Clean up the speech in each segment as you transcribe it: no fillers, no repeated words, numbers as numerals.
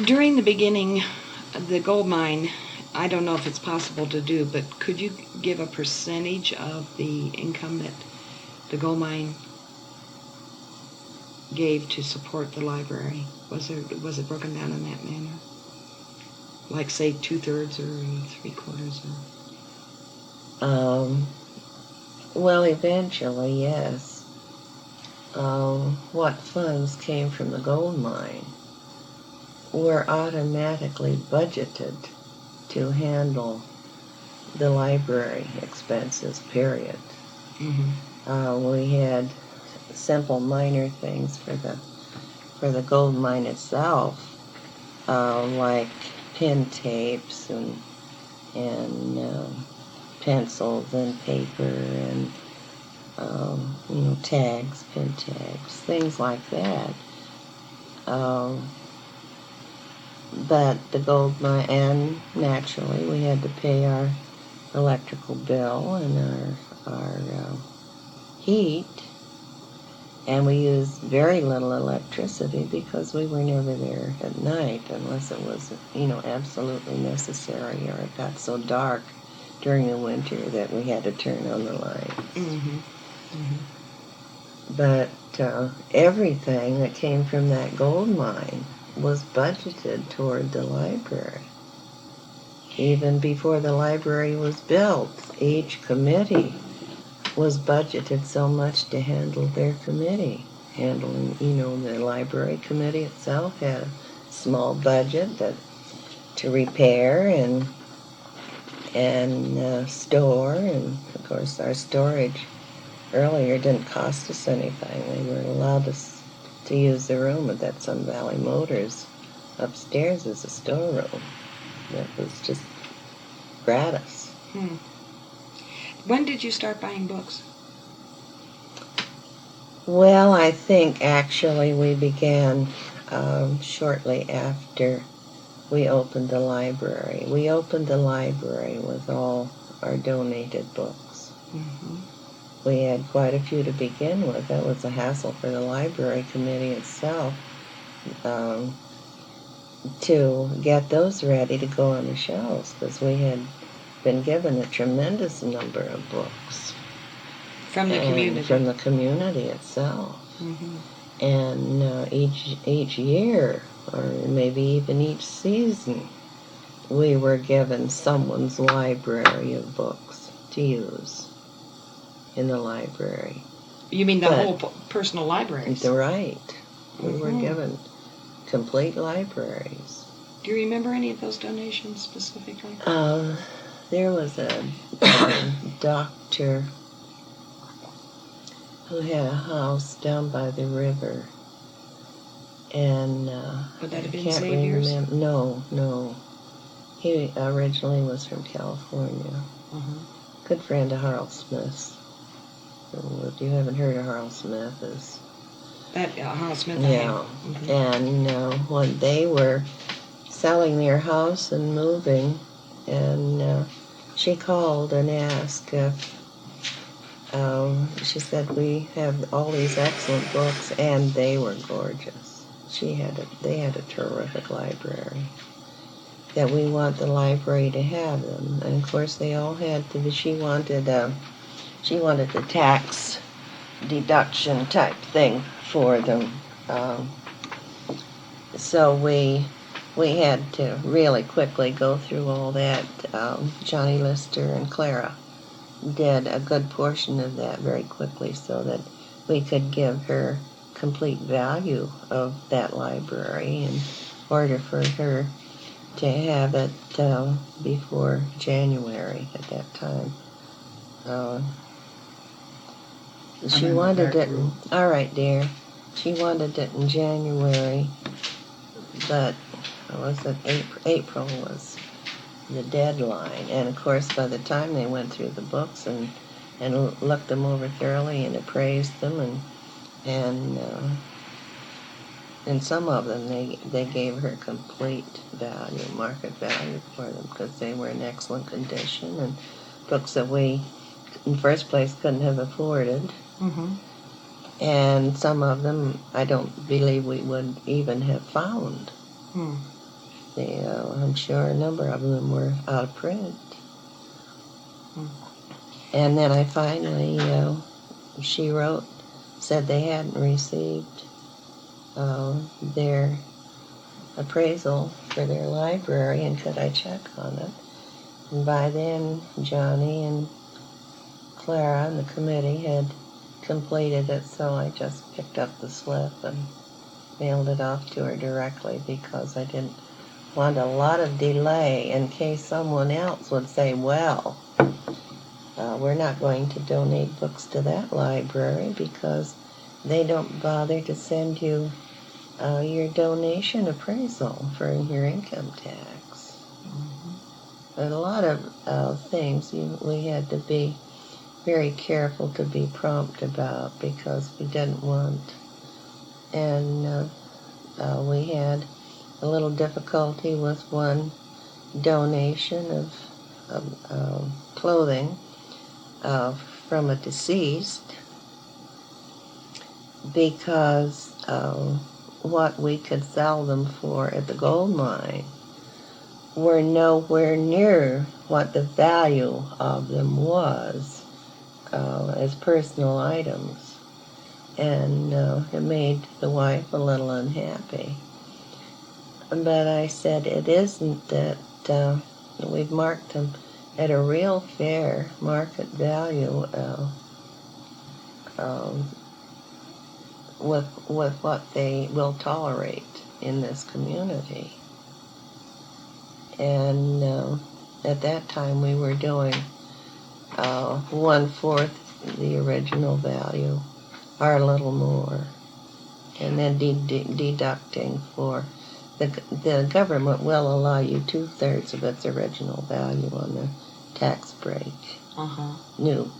During the beginning, the gold mine, I don't know if it's possible to do, but could you give a percentage of the income that the gold mine gave to support the library? Was it broken down in that manner? Like, say, 2/3 or 3/4? Well, eventually, yes. What funds came from the gold mine were automatically budgeted to handle the library expenses, period. Mm-hmm. We had simple minor things for the gold mine itself, like pin tapes and pencils and paper and tags, pin tags, things like that. But the gold mine, and naturally we had to pay our electrical bill and our heat, and we used very little electricity because we were never there at night unless it was, absolutely necessary, or it got so dark during the winter that we had to turn on the lights. Mm-hmm. Mm-hmm. But everything that came from that gold mine was budgeted toward the library. Even before the library was built, each committee was budgeted so much to handle their committee. Handling, the library committee itself had a small budget to repair and store, and of course our storage earlier didn't cost us anything. We were allowed to use the room at Sun Valley Motors upstairs as a storeroom. That was just gratis. When did you start buying books? Well, I think actually we began shortly after we opened the library. We opened the library with all our donated books. Mm-hmm. We had quite a few to begin with. That was a hassle for the library committee itself to get those ready to go on the shelves, because we had been given a tremendous number of books From the community. From the community itself. Mm-hmm. And each year, or maybe even each season, we were given someone's library of books to use in the library. You mean the whole personal libraries? Right. We were given complete libraries. Do you remember any of those donations specifically? There was a doctor who had a house down by the river, and would that have been can't Saviors? remember. No. He originally was from California. Good friend of Harold Smith's. If you haven't heard of Harold Smith, is that Harold Smith? Yeah. And when they were selling their house and moving, and she called and asked if she said, we have all these excellent books, and they were gorgeous. They had a terrific library, that we want the library to have them. And of course they all had to be, she wanted the tax deduction type thing for them. So we had to really quickly go through all that. Johnny Lister and Clara did a good portion of that very quickly so that we could give her complete value of that library in order for her to have it before January at that time. She wanted it, all right, dear. She wanted it in January, but was it April was the deadline. And of course, by the time they went through the books and looked them over thoroughly and appraised them, and some of them they gave her complete value, market value for them, because they were in excellent condition and books that we, in the first place, couldn't have afforded. And some of them I don't believe we would even have found. Hmm. I'm sure a number of them were out of print. Hmm. And then I finally, she wrote, said they hadn't received their appraisal for their library, and could I check on it. And by then, Johnny and Clara and the committee had completed it, so I just picked up the slip and mailed it off to her directly because I didn't want a lot of delay in case someone else would say, well, we're not going to donate books to that library because they don't bother to send you your donation appraisal for your income tax. Mm-hmm. And a lot of things we had to be very careful to be prompt about because we didn't want, and we had a little difficulty with one donation of clothing from a deceased because what we could sell them for at the gold mine were nowhere near what the value of them was as personal items. And it made the wife a little unhappy. But I said, it isn't that we've marked them at a real fair market value with what they will tolerate in this community. And at that time we were doing 1/4 the original value, or a little more, and then deducting for the government will allow you 2/3 of its original value on the tax break. Uh-huh. New.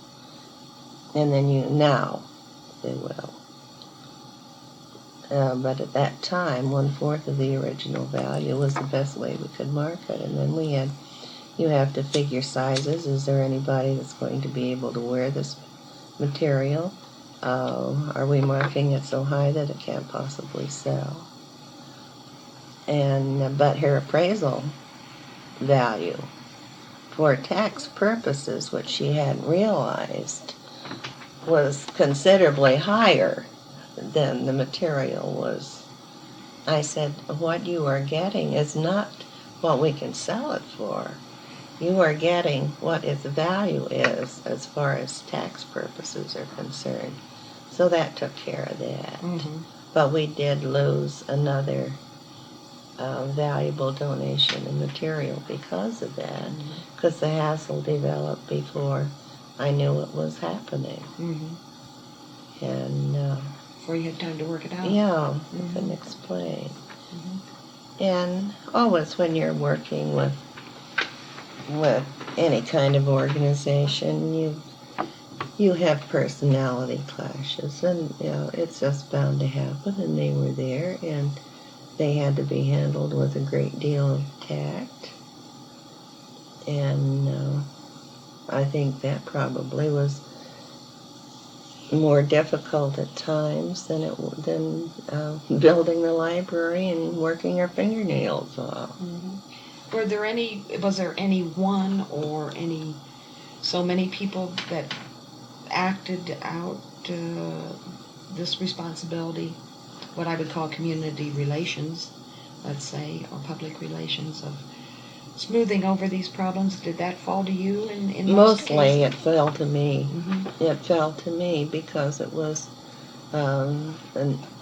And then now they will. But at that time, 1/4 of the original value was the best way we could market. And then you have to figure sizes. Is there anybody that's going to be able to wear this material? Are we marking it so high that it can't possibly sell? And but her appraisal value for tax purposes, which she hadn't realized, was considerably higher than the material was. I said, what you are getting is not what we can sell it for. You are getting what its value is as far as tax purposes are concerned. So that took care of that. Mm-hmm. But we did lose another valuable donation in material because of that, because the hassle developed before I knew it was happening. Mm-hmm. And before you had time to work it out. yeah, I couldn't explain. Mm-hmm. And always when you're working with any kind of organization, you have personality clashes, and it's just bound to happen. And they were there, and they had to be handled with a great deal of tact. And I think that probably was more difficult at times than building the library and working our fingernails off. Mm-hmm. Was there any one or so many people that acted out this responsibility, what I would call community relations, let's say, or public relations, of smoothing over these problems? Did that fall to you in most Mostly cases? it fell to me. Mm-hmm. It fell to me because it was a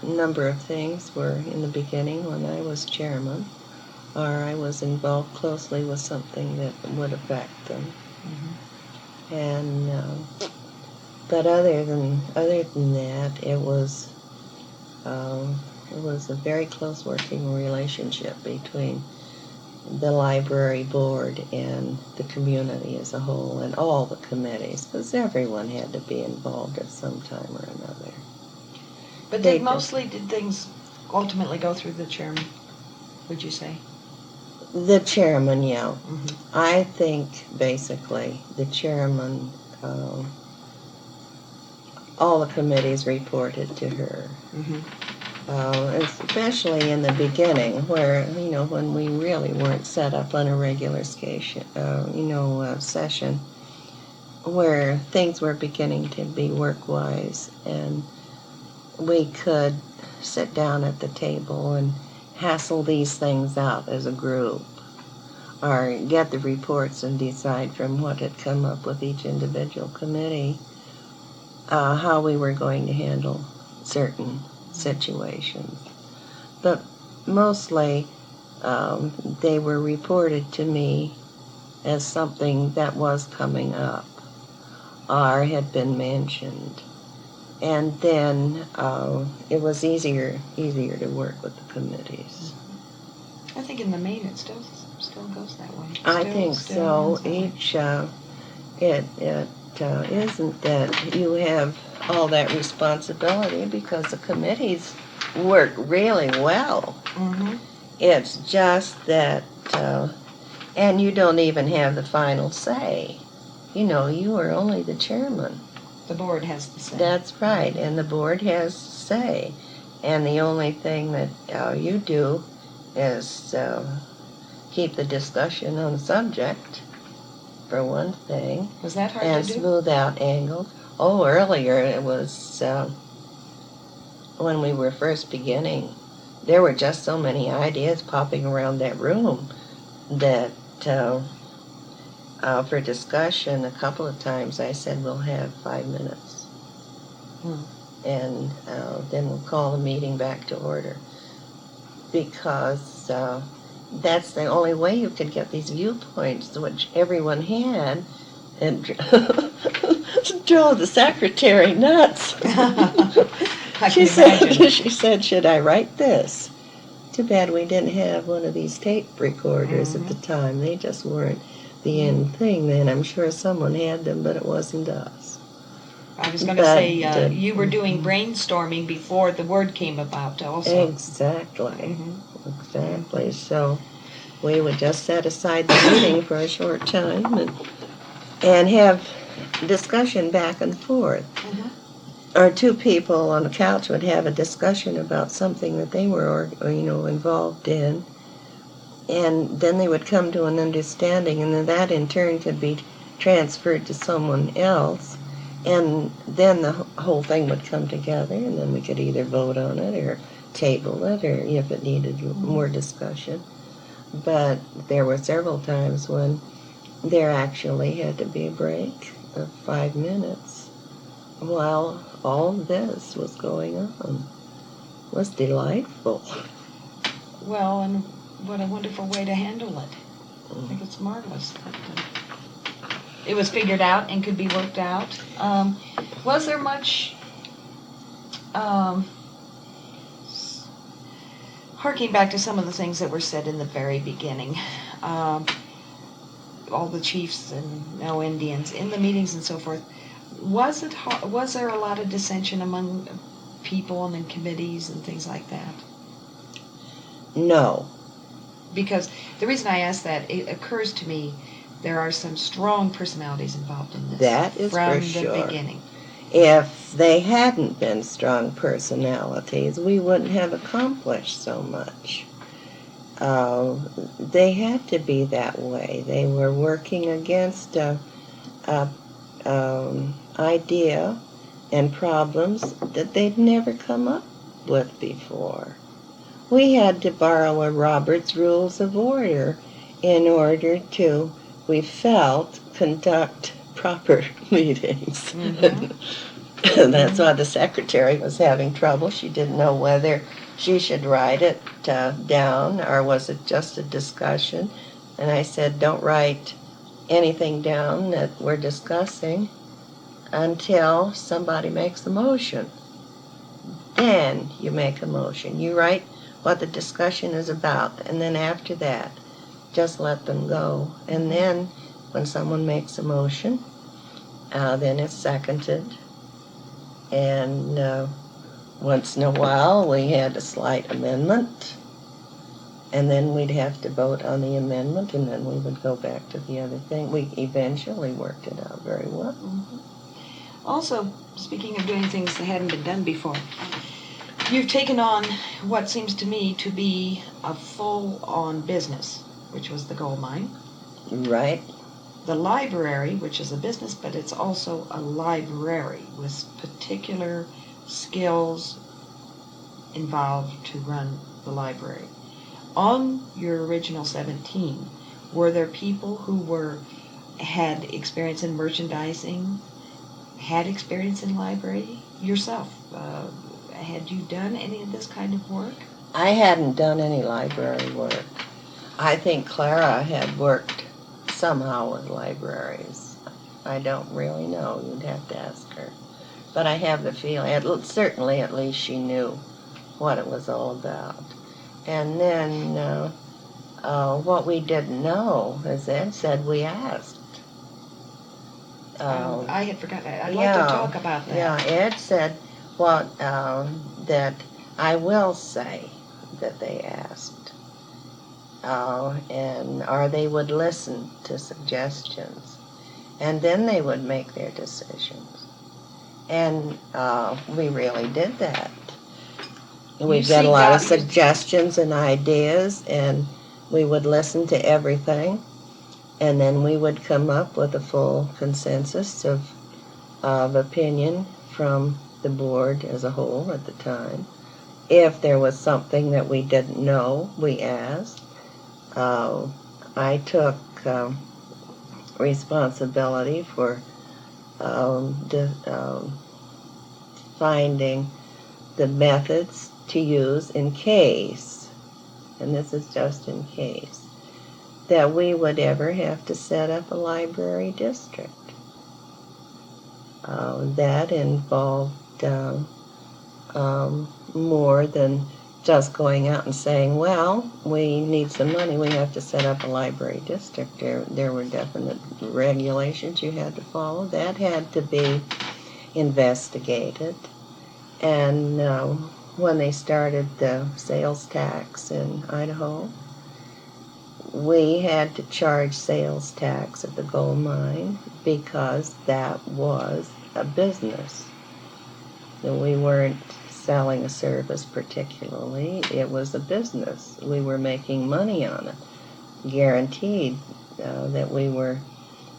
number of things were in the beginning when I was chairman, or I was involved closely with something that would affect them. Mm-hmm. And but other than that, it was a very close working relationship between the library board and the community as a whole, and all the committees, because everyone had to be involved at some time or another. But did things ultimately go through the chairman, would you say? The chairman, yeah. Mm-hmm. I think basically the chairman all the committees reported to her. Mm-hmm. Especially in the beginning, where, when we really weren't set up on a regular session, where things were beginning to be work-wise, and we could sit down at the table and hassle these things out as a group, or get the reports and decide from what had come up with each individual committee how we were going to handle certain situations. But mostly they were reported to me as something that was coming up or had been mentioned. And then it was easier to work with the committees. I think in the main it still goes that way. I think so. Each it isn't that you have all that responsibility, because the committees work really well. Mm-hmm. It's just that, and you don't even have the final say. You are only the chairman. The board has the say. That's right, and the board has say. And the only thing that you do is keep the discussion on the subject, for one thing. Was that hard and to do? Smooth out angles. Oh, earlier it was when we were first beginning. There were just so many ideas popping around that room that for discussion, a couple of times I said, we'll have 5 minutes. And then we'll call the meeting back to order. Because that's the only way you could get these viewpoints, which everyone had, and drove the secretary nuts. She said, should I write this? Too bad we didn't have one of these tape recorders at the time. They just weren't the end thing then. I'm sure someone had them, but it wasn't us. I was going to say, you were doing brainstorming before the word came about also. Exactly. Exactly. So we would just set aside the meeting for a short time and have discussion back and forth. Or two people on the couch would have a discussion about something that they were, involved in, and then they would come to an understanding, and then that in turn could be transferred to someone else, and then the whole thing would come together, and then we could either vote on it or table it, or if it needed more discussion. But there were several times when there actually had to be a break of 5 minutes while all this was going on. It was delightful. Well, and what a wonderful way to handle it. I think it's marvelous that it was figured out and could be worked out. Was there much harking back to some of the things that were said in the very beginning, all the chiefs and no Indians in the meetings and so forth, was there a lot of dissension among people and in committees and things like that? No. Because the reason I ask that, it occurs to me there are some strong personalities involved in this. That is from for sure. From the beginning. If they hadn't been strong personalities, we wouldn't have accomplished so much. They had to be that way. They were working against idea and problems that they'd never come up with before. We had to borrow a Robert's Rules of Order in order to, we felt, conduct proper meetings. That's why the secretary was having trouble. She didn't know whether she should write it down or was it just a discussion. And I said, don't write anything down that we're discussing until somebody makes a motion. Then you make a motion. You write what the discussion is about, and then after that, just let them go. And then when someone makes a motion, then it's seconded. And once in a while, we had a slight amendment. And then we'd have to vote on the amendment, and then we would go back to the other thing. We eventually worked it out very well. Also, speaking of doing things that hadn't been done before, you've taken on what seems to me to be a full-on business, which was the gold mine. Right. The library, which is a business, but it's also a library with particular skills involved to run the library. On your original 17, were there people who had experience in merchandising, had experience in library yourself? Had you done any of this kind of work? I hadn't done any library work. I think Clara had worked somehow with libraries. I don't really know. You'd have to ask her. But I have the feeling, certainly at least she knew what it was all about. And then what we didn't know, as Ed said, we asked. I had forgotten that. I'd like to talk about that. Yeah, Ed said that I will say that they asked. Or they would listen to suggestions. And then they would make their decisions. And we really did that. We got a lot of suggestions and ideas, and we would listen to everything. And then we would come up with a full consensus of opinion from the board as a whole at the time. If there was something that we didn't know, we asked. I took responsibility for finding the methods to use in case, and this is just in case, that we would ever have to set up a library district. That involved more than just going out and saying, well, we need some money, we have to set up a library district. There were definite regulations you had to follow. That had to be investigated. And when they started the sales tax in Idaho, we had to charge sales tax at the gold mine because that was a business. We weren't selling a service particularly. It was a business. We were making money on it, guaranteed that we were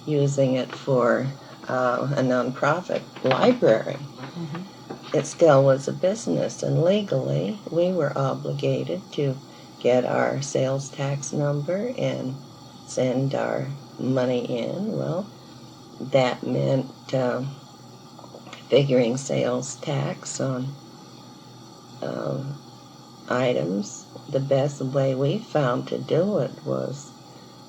using it for a nonprofit library. Mm-hmm. It still was a business, and legally we were obligated to get our sales tax number and send our money in. Well, that meant figuring sales tax on items. The best way we found to do it was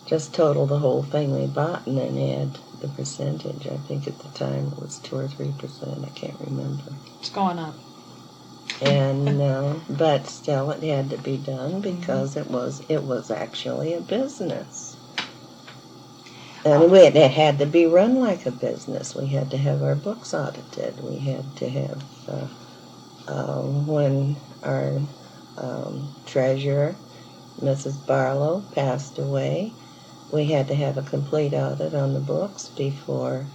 just total the whole thing we bought and then add the percentage. I think at the time it was 2 or 3%. I can't remember. It's going up. And but still, it had to be done because it was actually a business, and it had to be run like a business. We had to have our books audited. We had to have when our treasurer, Mrs. Barlow, passed away, we had to have a complete audit on the books before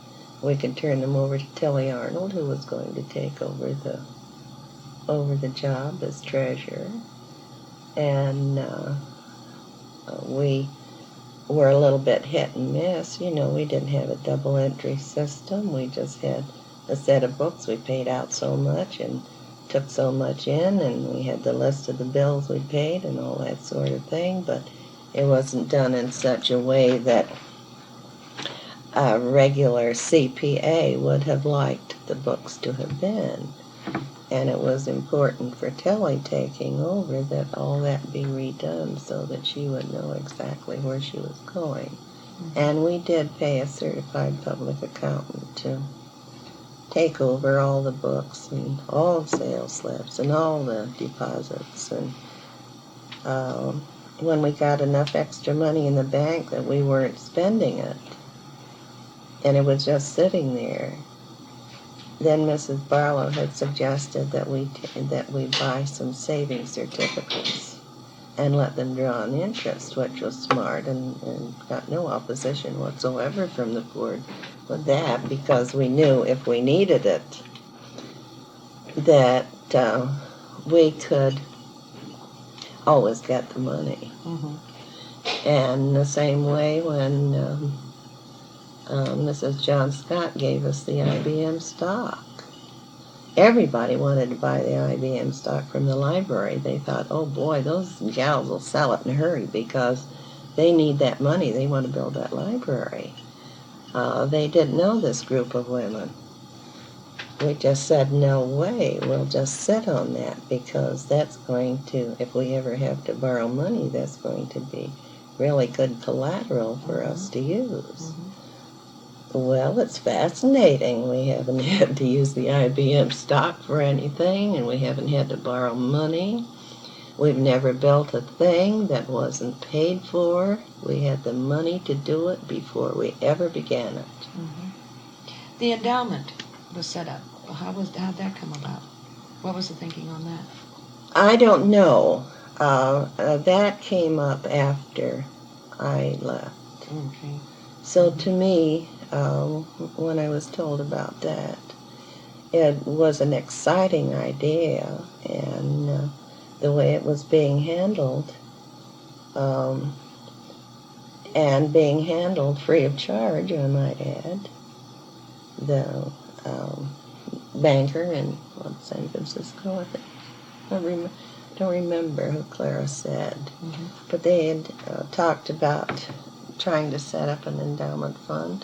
we could turn them over to Tilly Arnold, who was going to take over the job as treasurer. And we were a little bit hit and miss. We didn't have a double entry system. We just had a set of books. We paid out so much and took so much in, and we had the list of the bills we paid and all that sort of thing, but it wasn't done in such a way that a regular CPA would have liked the books to have been. And it was important for Tilly taking over that all that be redone so that she would know exactly where she was going. Mm-hmm. And we did pay a certified public accountant to take over all the books and all the sales slips and all the deposits. And when we got enough extra money in the bank that we weren't spending it, and it was just sitting there, then Mrs. Barlow had suggested that we buy some savings certificates and let them draw on interest, which was smart, and got no opposition whatsoever from the board with that, because we knew if we needed it that we could always get the money. And the same way when Mrs. John Scott gave us the IBM stock. Everybody wanted to buy the IBM stock from the library. They thought, oh boy, those gals will sell it in a hurry because they need that money. They want to build that library. They didn't know this group of women. We just said, no way, we'll just sit on that, because that's going to, if we ever have to borrow money, that's going to be really good collateral for us to use. Well, it's fascinating. We haven't had to use the IBM stock for anything, and we haven't had to borrow money. We've never built a thing that wasn't paid for. We had the money to do it before we ever began it. The endowment was set up. How'd that come about? What was the thinking on that? I don't know. That came up after I left. Okay. So to me, when I was told about that, it was an exciting idea, and the way it was being handled, and being handled free of charge, I might add. The banker in San Francisco, I think. I don't remember who Clara said, but they had talked about trying to set up an endowment fund,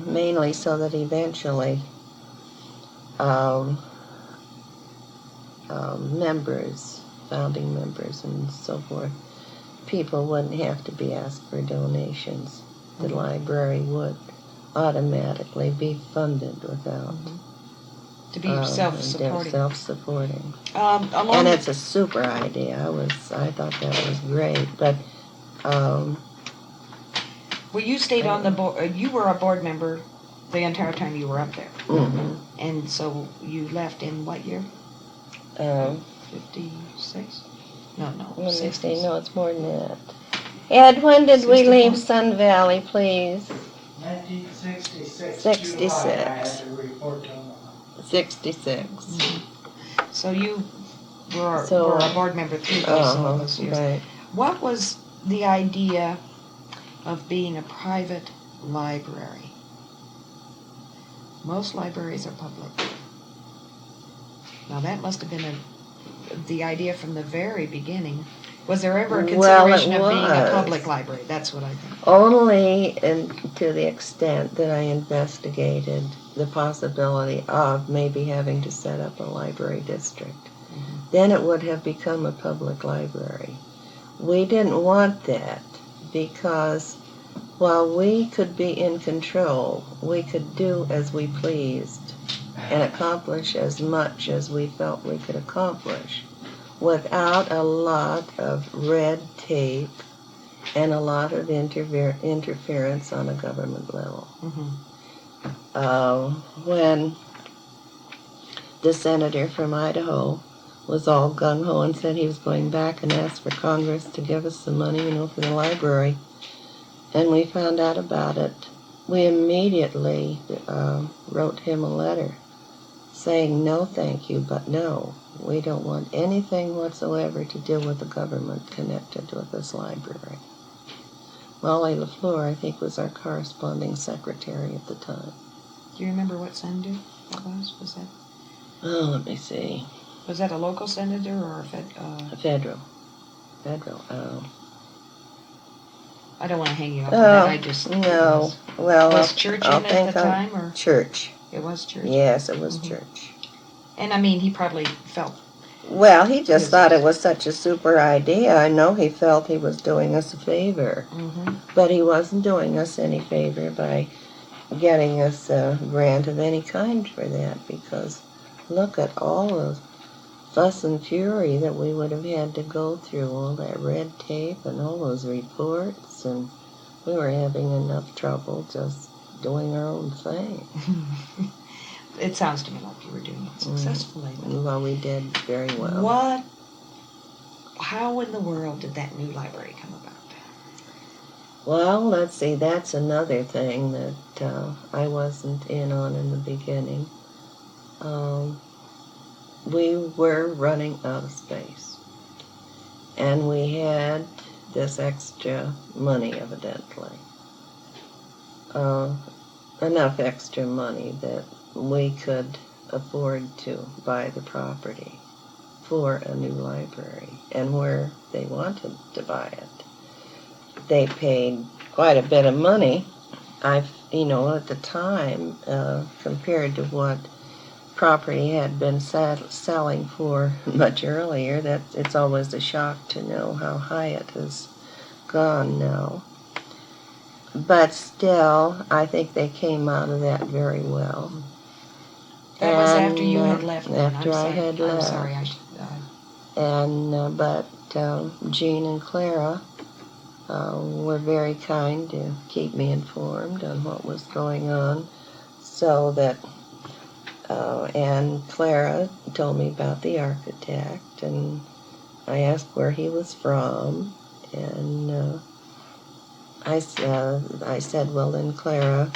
mainly so that eventually members, founding members and so forth, people wouldn't have to be asked for donations. The library would automatically be funded without to be self-supporting. Self-supporting. And it's a super idea. I thought that was great. But well, you stayed on the board. You were a board member the entire time you were up there. And so you left in what year? 56? No, let me 60s. see. No, it's more than that. Ed, when did we leave Sun Valley, please? 1966. 66. July, I had to report to them. 66. So you were a board member through those years. Right. What was the idea of being a private library? Most libraries are public. Now that must have been the idea from the very beginning. Was there ever a consideration of being a public library? That's what I think. Only to the extent that I investigated the possibility of maybe having to set up a library district. Then it would have become a public library. We didn't want that because while we could be in control, we could do as we pleased and accomplish as much as we felt we could accomplish without a lot of red tape and a lot of interference on a government level. When the senator from Idaho was all gung-ho and said he was going back and asked for Congress to give us some money, for the library, and we found out about it, we immediately wrote him a letter saying, no, thank you, but no, we don't want anything whatsoever to do with the government connected with this library. Molly LaFleur, I think, was our corresponding secretary at the time. Do you remember what senator that was? Was that? Oh, let me see. Was that a local senator or a federal? I don't want to hang you up on that. I just no. Well, was church in it at the time, or church? It was church. Yes, it was church. And I mean, he probably felt. Well, he just thought it was such a super idea. I know he felt he was doing us a favor, but he wasn't doing us any favor by getting us a grant of any kind for that, because look at all the fuss and fury that we would have had to go through, all that red tape and all those reports, and we were having enough trouble just doing our own thing. It sounds to me like you were doing it successfully. Well, we did very well. What how in the world did that new library come about? Well, let's see, that's another thing that I wasn't in on in the beginning. We were running out of space, and we had this extra money, evidently. Enough extra money that we could afford to buy the property for a new library, and where they wanted to buy it. They paid quite a bit of money. At the time, compared to what property had been selling for much earlier, that it's always a shock to know how high it has gone now. But still, I think they came out of that very well. That was after you had left. After I had left. I'm sorry. But Jean and Clara were very kind to keep me informed on what was going on, so that and Clara told me about the architect, and I asked where he was from, and I said, well then, Clara,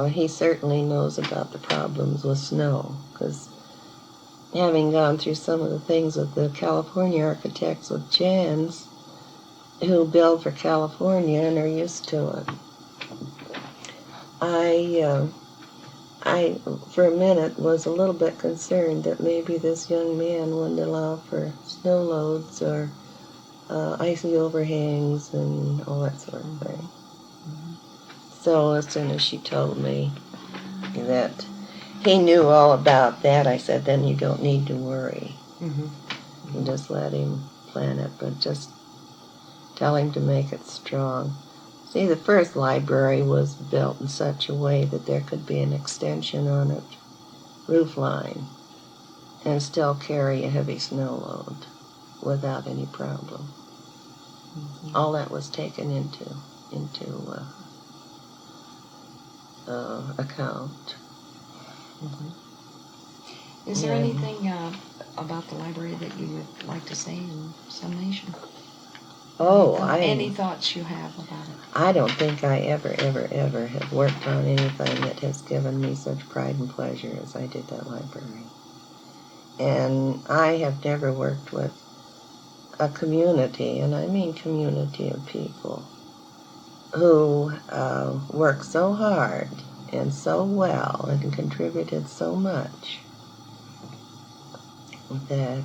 he certainly knows about the problems with snow, because having gone through some of the things with the California architects with Jans, who build for California and are used to it. I, for a minute, was a little bit concerned that maybe this young man wouldn't allow for snow loads or icy overhangs and all that sort of thing. Mm-hmm. So as soon as she told me that he knew all about that, I said, then you don't need to worry. Mm-hmm. You just let him plan it, but just tell him to make it strong. See, the first library was built in such a way that there could be an extension on it, roof line, and still carry a heavy snow load without any problem. Mm-hmm. All that was taken into account. Mm-hmm. Is there anything about the library that you would like to say in summation? Any thoughts you have about it? I don't think I ever have worked on anything that has given me such pride and pleasure as I did that library. And I have never worked with a community, and I mean community of people, who work so hard and so well and contributed so much that